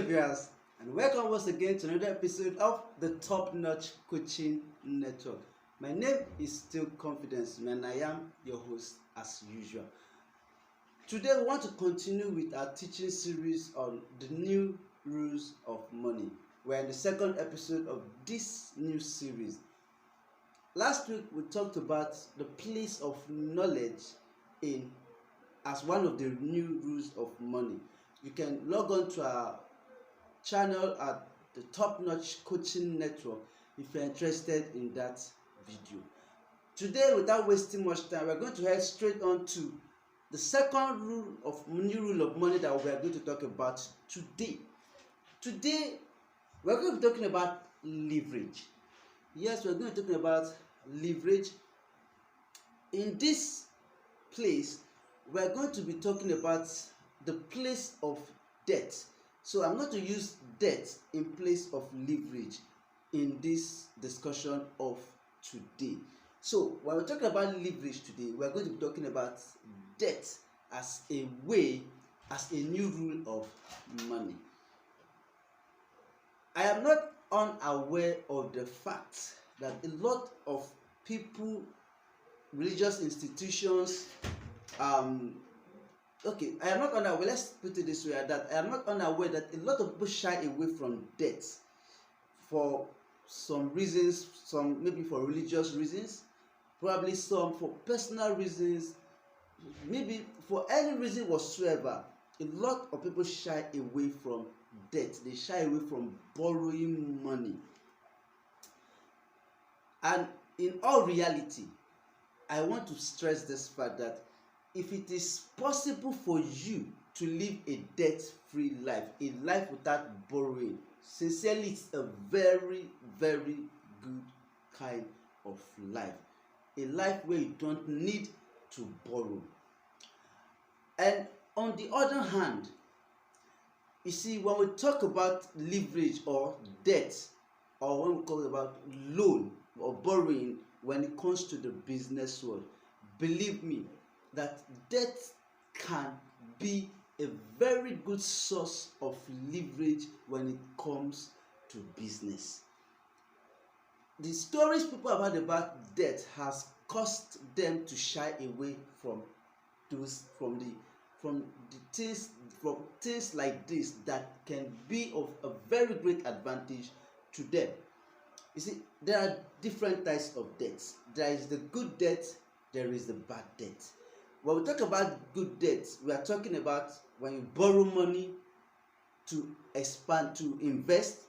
viewers, and welcome once again to another episode of the Top Notch Coaching Network. My name is still Confidence, and I am your host as usual. Today, we want to continue with our teaching series on the new rules of money. We're in the second episode of this new series. Last week, we talked about the place of knowledge in as one of the new rules of money. You can log on to our channel at the Top Notch Coaching Network if you're interested in that video. Today, without wasting much time, we're going to head straight on to the second new rule of money that we are going to talk about today. Today, we're going to be talking about leverage. Yes, we're going to be talking about leverage. In this place, we're going to be talking about the place of debt. So I'm going to use debt in place of leverage in this discussion of today. So when we're talking about leverage today, we're going to be talking about debt as a new rule of money. I am not unaware of the fact that a lot of people, religious institutions, I am not unaware, let's put it this way, that I am not unaware that a lot of people shy away from debt for some reasons, some maybe for religious reasons, probably some for personal reasons, maybe for any reason whatsoever. A lot of people shy away from debt. They shy away from borrowing money. And in all reality, I want to stress this fact that if it is possible for you to live a debt-free life, a life without borrowing, sincerely, it's a very, very good kind of life. A life where you don't need to borrow. And on the other hand, you see, when we talk about leverage or debt, or when we talk about loan or borrowing, when it comes to the business world, believe me, that debt can be a very good source of leverage when it comes to business. The stories people have heard about debt has caused them to shy away from things like this that can be of a very great advantage to them. You see, there are different types of debts. There is the good debt, there is the bad debt. When we talk about good debt, we are talking about when you borrow money to expand, to invest,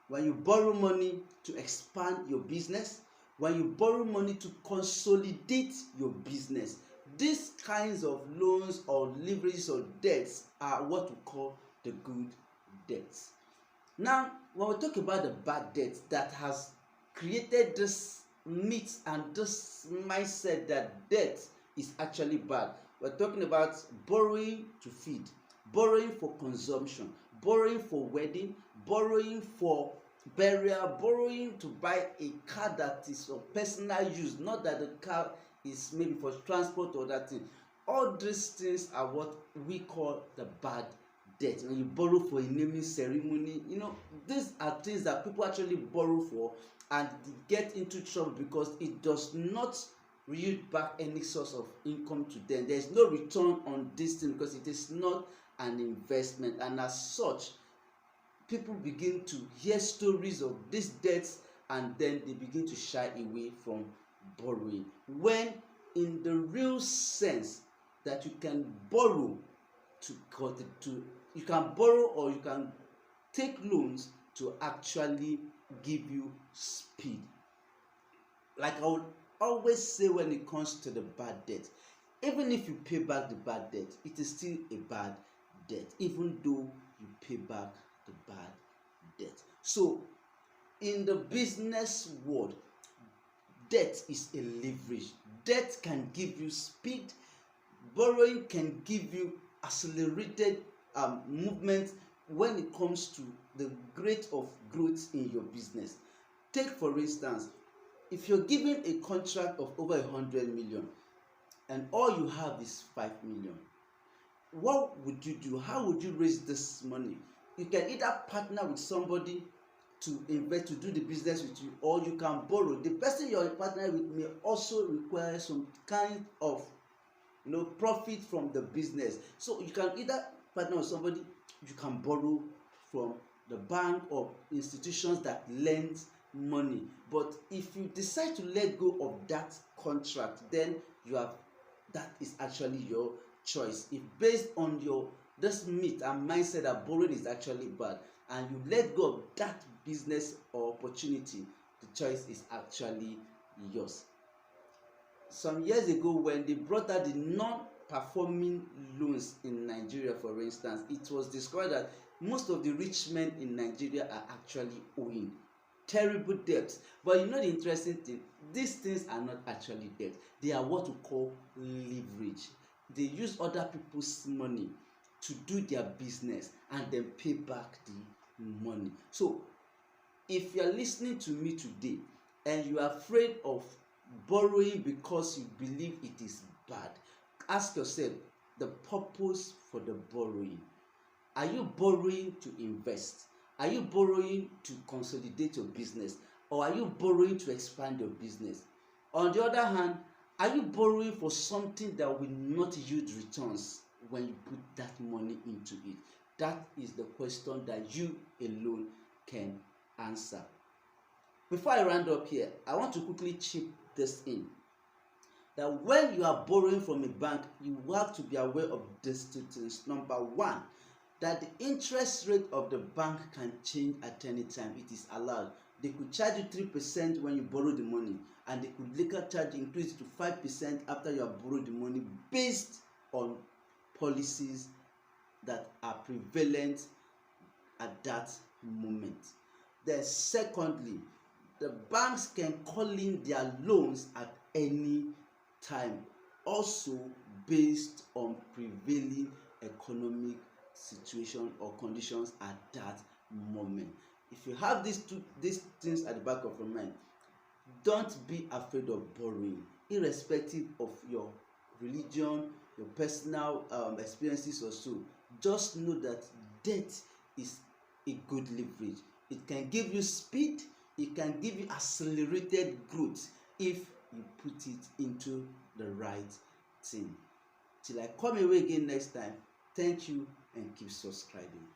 when you borrow money to expand your business, when you borrow money to consolidate your business. These kinds of loans or leverages or debts are what we call the good debts. Now, when we talk about the bad debt that has created this myth and this mindset that debt is actually bad, we're talking about borrowing to feed, borrowing for consumption, borrowing for wedding, borrowing for burial, borrowing to buy a car that is for personal use, not that the car is maybe for transport or that thing. All these things are what we call the bad debt. When you borrow for a naming ceremony, these are things that people actually borrow for and get into trouble because it does not yield back any source of income to them. There is no return on this thing because it is not an investment, and as such, people begin to hear stories of these debts and then they begin to shy away from borrowing, when in the real sense that you can borrow you can borrow or you can take loans to actually give you speed. Like I would always say, when it comes to the bad debt, even if you pay back the bad debt, it is still a bad debt, even though you pay back the bad debt. So in the business world, debt is a leverage. Debt can give you speed. Borrowing can give you accelerated movement when it comes to the rate of growth in your business. Take for instance, if you're given a contract of over 100 million and all you have is 5 million, what would you do? How would you raise this money? You can either partner with somebody to invest, to do the business with you, or you can borrow. The person you're partnering with may also require some kind of profit from the business. So you can either partner with somebody, you can borrow from the bank or institutions that lend money. But if you decide to let go of that contract, then that is actually your choice. If based on your this myth and mindset that borrowing is actually bad, and you let go of that business or opportunity, the choice is actually yours. Some years ago, when they brought out the non-performing loans in Nigeria, for instance, it was discovered that most of the rich men in Nigeria are actually owing terrible debts. But the interesting thing, these things are not actually debt. They are what we call leverage. They use other people's money to do their business and then pay back the money. So if you are listening to me today and you are afraid of borrowing because you believe it is bad, ask yourself the purpose for the borrowing. Are you borrowing to invest? Are you borrowing to consolidate your business? Or are you borrowing to expand your business? On the other hand, are you borrowing for something that will not yield returns when you put that money into it? That is the question that you alone can answer. Before I round up here, I want to quickly chip this in, that when you are borrowing from a bank, you have to be aware of these two things. Number one, that the interest rate of the bank can change at any time. It is allowed. They could charge you 3% when you borrow the money, and they could later increase it to 5% after you have borrowed the money, based on policies that are prevalent at that moment. Then secondly, the banks can call in their loans at any time, also based on prevailing economic situation or conditions at that moment. If you have these things at the back of your mind, don't be afraid of borrowing, irrespective of your religion, your personal experiences or so. Just know that debt is a good leverage. It can give you speed, it can give you accelerated growth if you put it into the right thing. Till I come away again next time, thank you and keep subscribing.